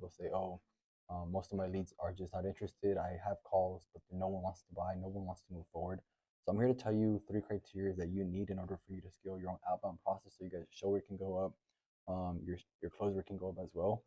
they'll say, oh, most of my leads are just not interested. I have calls, but no one wants to buy, no one wants to move forward. So I'm here to tell you three criteria that you need in order for you to scale your own outbound process so you guys show rate can go up, your close rate can go up as well.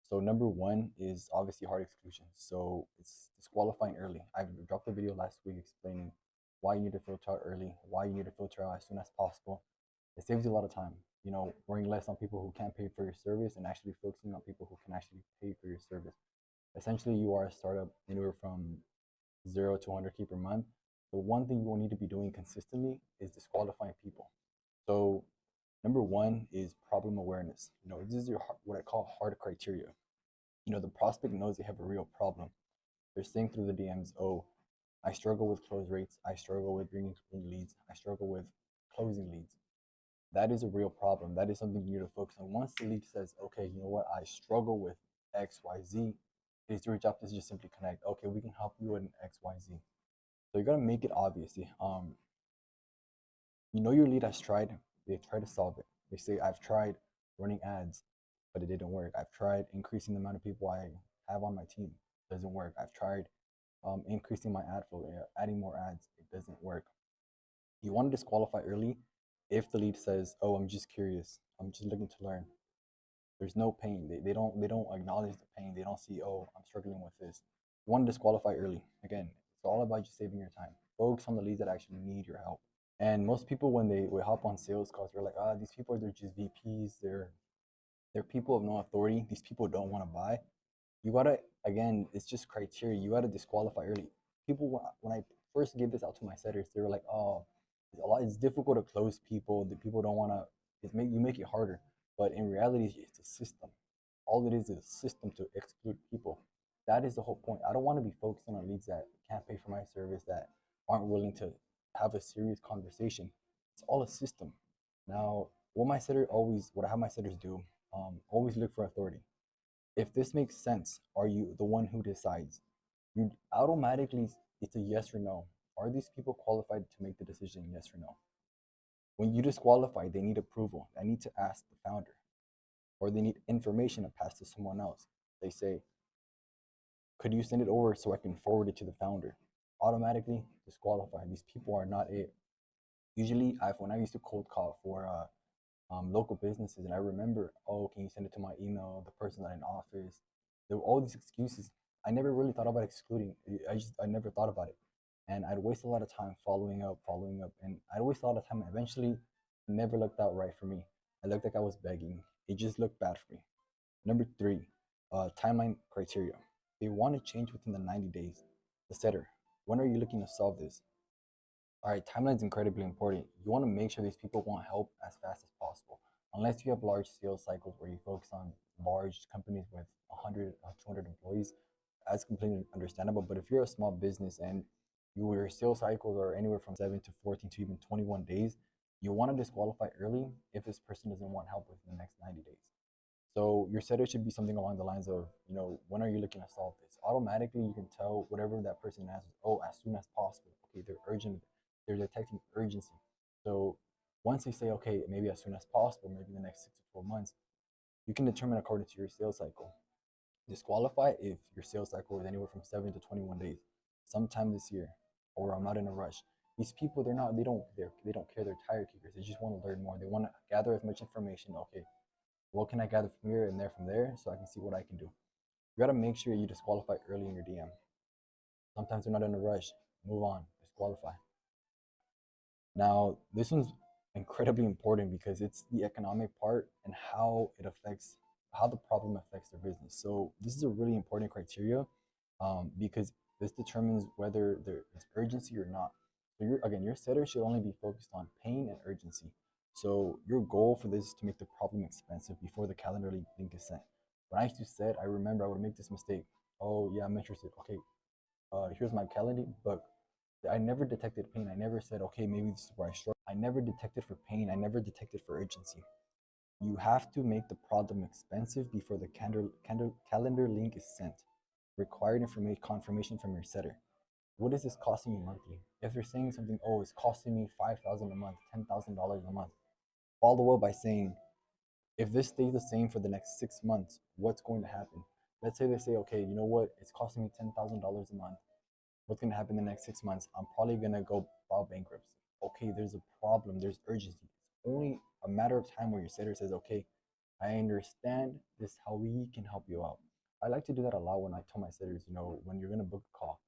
So number one is obviously hard exclusion. So it's disqualifying early. I dropped a video last week explaining why you need to filter out early, why you need to filter out as soon as possible. It saves you a lot of time. Worrying less on people who can't pay for your service and actually focusing on people who can actually pay for your service. Essentially, you are a startup anywhere from 0 to 100K per month. The one thing you will need to be doing consistently is disqualifying people. So number one is problem awareness. This is what I call hard criteria. The prospect knows they have a real problem. They're saying through the DMs, oh, I struggle with close rates. I struggle with bringing in leads. I struggle with closing leads. That is a real problem. That is something you need to focus on. Once the lead says, okay, you know what, I struggle with X, Y, Z, it is your job to just simply connect. Okay, we can help you in X, Y, Z. So you gotta make it obvious. Your lead has tried. They've tried to solve it. They say, I've tried running ads, but it didn't work. I've tried increasing the amount of people I have on my team. It doesn't work. I've tried increasing my ad flow, adding more ads. It doesn't work. You want to disqualify early if the lead says, oh, I'm just curious. I'm just looking to learn. There's no pain. They don't acknowledge the pain. They don't see, oh, I'm struggling with this. You want to disqualify early. Again, it's all about just saving your time. Focus on the leads that actually need your help. And most people, when they hop on sales calls, they're like, these people, they're just VPs. They're people of no authority. These people don't want to buy. You gotta, again, it's just criteria. You gotta disqualify early. People, when I first gave this out to my setters, they were like, oh, it's difficult to close people. The people don't want to. You make it harder. But in reality, it's a system. All it is a system to exclude people. That is the whole point. I don't want to be focusing on leads that can't pay for my service, that aren't willing to have a serious conversation. It's all a system. Now, what I have my setters do, always look for authority. If this makes sense, are you the one who decides? You automatically, it's a yes or no. Are these people qualified to make the decision, yes or no? When you disqualify, they need approval. I need to ask the founder, or they need information to pass to someone else. They say, could you send it over so I can forward it to the founder? Automatically disqualify. These people are not it. Usually, when I used to cold call for local businesses, and I remember, oh, can you send it to my email? The person's not in office. There were all these excuses. I never really thought about excluding. I never thought about it, and I'd waste a lot of time following up, and I'd waste a lot of time. Eventually, it never looked out right for me. I looked like I was begging. It just looked bad for me. Number three, timeline criteria. They want to change within the 90 days. The setter, when are you looking to solve this? All right, timeline is incredibly important. You want to make sure these people want help as fast as possible. Unless you have large sales cycles where you focus on large companies with 100, 200 employees, that's completely understandable. But if you're a small business and your sales cycles are anywhere from 7 to 14 to even 21 days, you want to disqualify early if this person doesn't want help within the next 90 days. So your setter should be something along the lines of, when are you looking to solve this? Automatically, you can tell whatever that person answers, oh, as soon as possible. Okay, they're urgent. They're detecting urgency. So once they say, okay, maybe as soon as possible, maybe in the next 6 to 12 months, you can determine according to your sales cycle. Disqualify if your sales cycle is anywhere from 7 to 21 days, sometime this year, or I'm not in a rush. These people, they don't care. They're tire kickers. They just want to learn more. They want to gather as much information. Okay, what can I gather from here and there from there so I can see what I can do? You got to make sure you disqualify early in your DM. Sometimes they're not in a rush. Move on. Disqualify. Now, this one's incredibly important because it's the economic part and how the problem affects their business. So this is a really important criteria because this determines whether there's urgency or not. So your setter should only be focused on pain and urgency. So your goal for this is to make the problem expensive before the calendar link is sent. When I used to set, I remember I would make this mistake. Oh yeah, I'm interested. Okay, here's my calendar, but I never detected pain. I never said, okay, maybe this is where I struggle. I never detected for pain. I never detected for urgency. You have to make the problem expensive before the calendar link is sent. Required information confirmation from your setter. What is this costing you monthly? If you're saying something, oh, it's costing me $5,000 a month, $10,000 a month, follow up by saying, if this stays the same for the next 6 months, what's going to happen? Let's say they say, okay, you know what? It's costing me $10,000 a month. What's gonna happen in the next 6 months? I'm probably gonna go file bankruptcy. Okay, there's a problem. There's urgency. It's only a matter of time where your sitter says, okay, I understand this. How we can help you out. I like to do that a lot when I tell my sitters, when you're gonna book a call,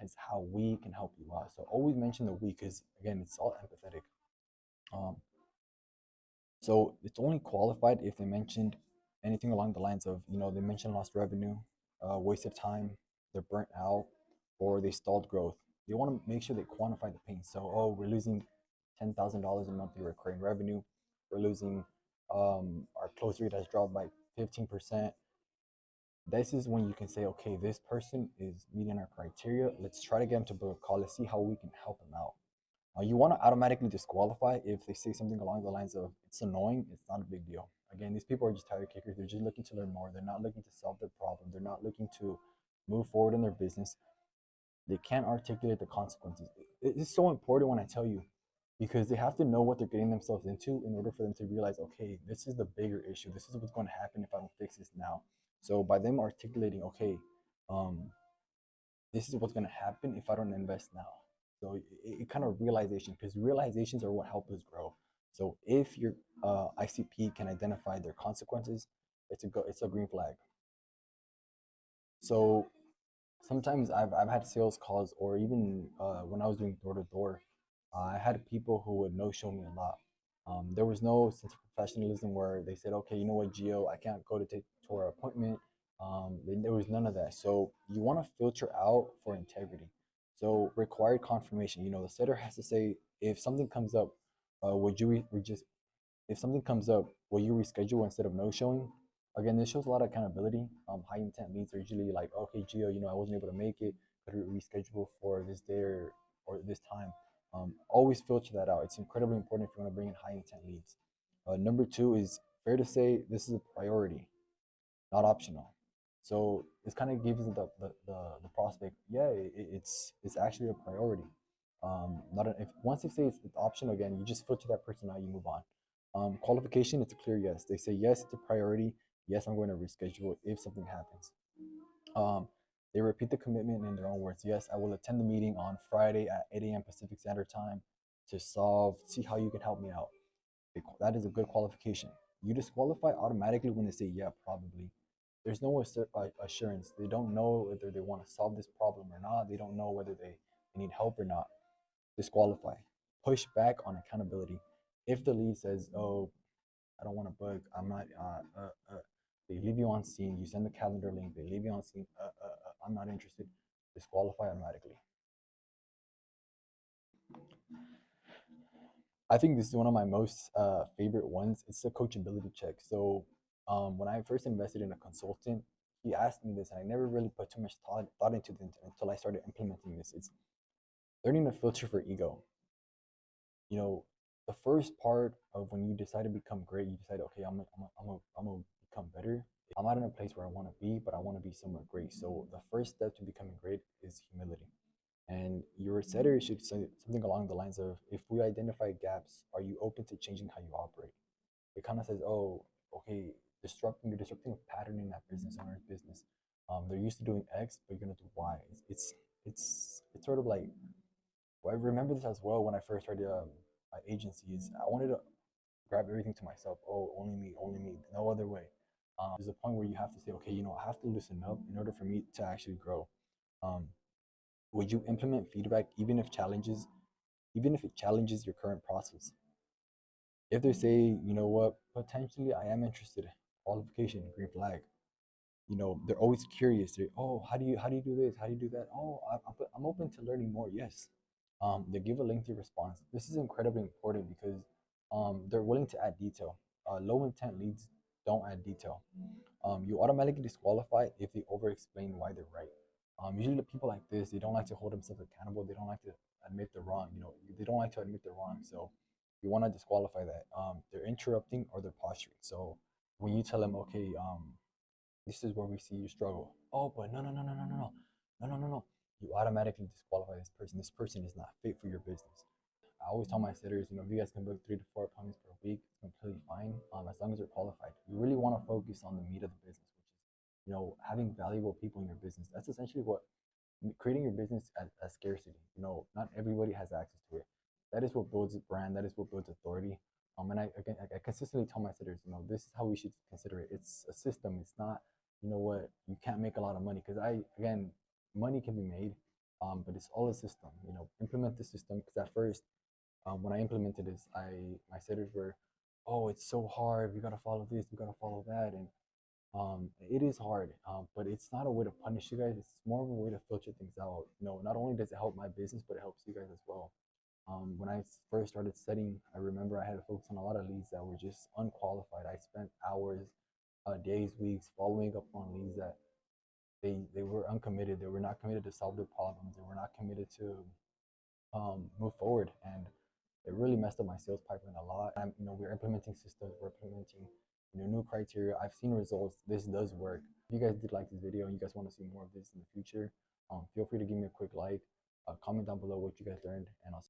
is how we can help you out. So always mention the we, because again, it's all empathetic. Um, so it's only qualified if they mentioned anything along the lines of, they mentioned lost revenue, wasted time, they're burnt out, or they stalled growth. They want to make sure they quantify the pain. So, oh, we're losing $10,000 in monthly recurring revenue. We're losing, our close rate has dropped by 15%. This is when you can say, okay, this person is meeting our criteria. Let's try to get them to book a call. Let's see how we can help them out. You want to automatically disqualify if they say something along the lines of it's annoying, it's not a big deal. Again, these people are just tire kickers. They're just looking to learn more. They're not looking to solve their problem. They're not looking to move forward in their business. They can't articulate the consequences. It's so important when I tell you, because they have to know what they're getting themselves into in order for them to realize, okay, this is the bigger issue. This is what's going to happen if I don't fix this now. So by them articulating, okay, um, this is what's going to happen if I don't invest now. So it kind of realization, because realizations are what help us grow. So if your ICP can identify their consequences, it's a green flag. So sometimes I've had sales calls, or even when I was doing door to door, I had people who would no show me a lot. There was no sense of professionalism where they said, okay, you know what, Gio, I can't go to our appointment. There was none of that. So you want to filter out for integrity. So required confirmation. The setter has to say, if something comes up, would you just if something comes up, will you reschedule instead of no showing? Again, this shows a lot of accountability. High intent leads are usually like, okay, Gio, I wasn't able to make it. Could we reschedule for this day or this time? Always filter that out. It's incredibly important if you want to bring in high intent leads. Number two is fair to say this is a priority, not optional. So this kind of gives the prospect, yeah, it's actually a priority. Not if once they say it's optional, again, you just filter that person out, you move on. Qualification, it's a clear yes. They say yes, it's a priority. Yes, I'm going to reschedule if something happens. Um, they repeat the commitment in their own words. Yes, I will attend the meeting on Friday at 8 a.m. Pacific Standard Time to see how you can help me out. That is a good qualification. You disqualify automatically when they say, yeah, probably. There's no assurance. They don't know whether they want to solve this problem or not. They don't know whether they need help or not. Disqualify. Push back on accountability. If the lead says, oh, I don't want to book, I'm not, they leave you on scene, you send the calendar link, they leave you on scene, I'm not interested, disqualify automatically. I think this is one of my most favorite ones. It's the coachability check. So when I first invested in a consultant, he asked me this, and I never really put too much thought into it until I started implementing this. It's learning to filter for ego. You know, the first part of when you decide to become great, you decide, okay, I'm gonna become better. I'm not in a place where I want to be, but I want to be somewhere great. So the first step to becoming great is humility. And your setter should say something along the lines of, if we identify gaps, are you open to changing how you operate? It kind of says, oh, okay, you're disrupting a pattern in that business owner's business. They're used to doing X, but you're gonna do Y. It's sort of like, well, I remember this as well when I first started my agencies. I wanted to grab everything to myself. Oh, only me, no other way. There's a point where you have to say, okay, I have to loosen up in order for me to actually grow. Um, would you implement feedback even if it challenges your current process? If they say, you know what, potentially I am interested, qualification, green flag. They're always curious. They're, oh, how do you do this? How do you do that? Oh, I'm open to learning more. Yes. They give a lengthy response. This is incredibly important because they're willing to add detail. Low intent leads don't add detail. You automatically disqualify if they over explain why they're right. Usually, the people like this, they don't like to hold themselves accountable. They don't like to admit they're wrong. They don't like to admit they're wrong. So you want to disqualify that. They're interrupting or they're posturing. So when you tell them, okay, this is where we see you struggle. Oh, but no, no, no, no, no, no, no, no, no, no, no. You automatically disqualify this person. This person is not fit for your business. I always tell my sitters, if you guys can book 3 to 4 appointments per week, it's completely fine. As long as you're qualified. You really want to focus on the meat of the business, having valuable people in your business. That's essentially what creating your business as scarcity. Not everybody has access to it. That is what builds a brand. That is what builds authority. And I consistently tell my sitters, this is how we should consider it. It's a system. It's not, what, you can't make a lot of money, because again, money can be made, but it's all a system. Implement the system, because at first, when I implemented this, my sitters were, oh, it's so hard. We gotta follow this. We gotta follow that, and it is hard, but it's not a way to punish you guys. It's more of a way to filter things out. Not only does it help my business, but it helps you guys as well. When I first started setting, I remember I had to focus on a lot of leads that were just unqualified. I spent hours, days, weeks following up on leads that they were uncommitted. They were not committed to solve their problems. They were not committed to move forward, and it really messed up my sales pipeline a lot. We're implementing systems, we're implementing new criteria. I've seen results. This does work. If you guys did like this video and you guys want to see more of this in the future, feel free to give me a quick like, comment down below what you guys learned, and I'll